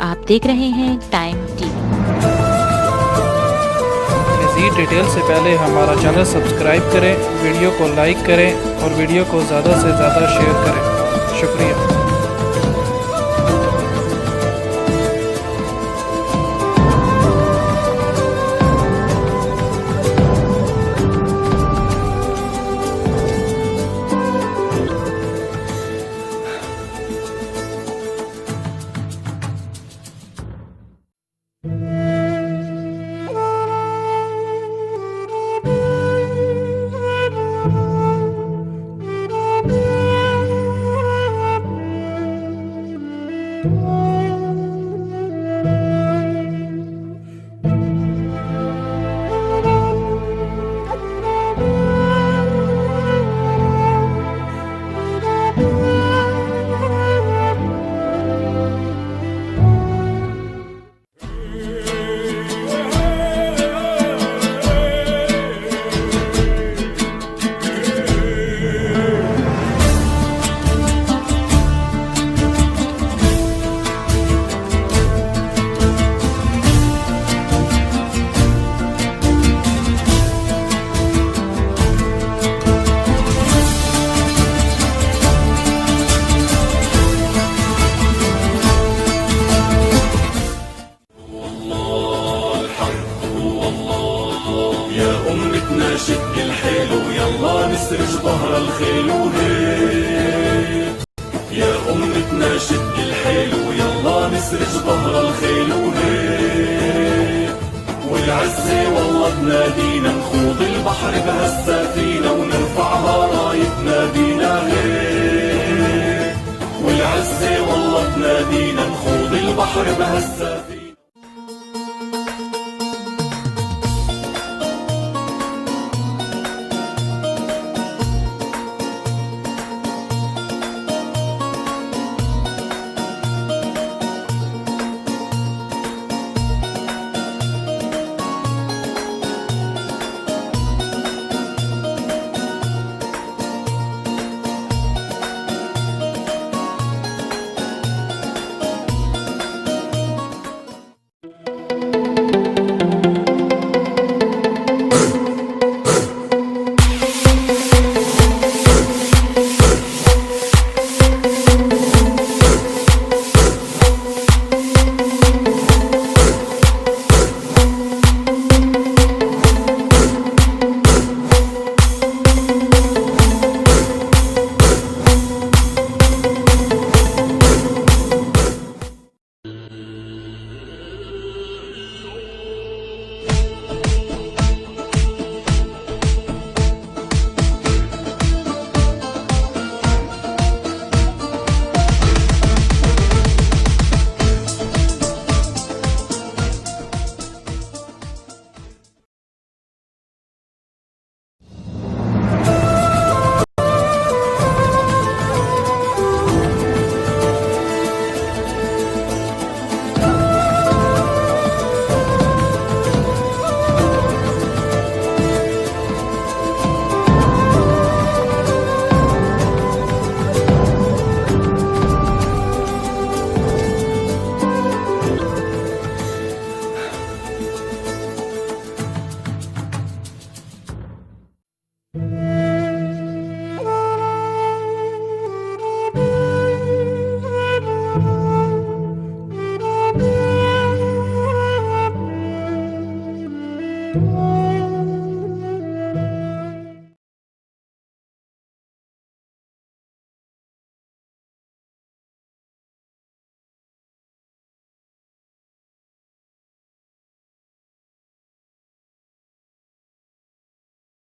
आप देख रहे हैं टाइम टीवी। मज़ीद डिटेल से पहले हमारा चैनल सब्सक्राइब करें, वीडियो को लाइक करें और वीडियो को ज़्यादा से ज़्यादा शेयर करें। शुक्रिया। شد الحيل ويلا نسرج ظهر الخيل وهيك. يا أمتنا شد الحيل ويلا نسرج ظهر الخيل وهيك. والعزة والله تنادينا نخوض البحر بهالسفينة ونرفعها راية نادينا هيك. والعزة والله تنادينا نخوض البحر بهالسفينة.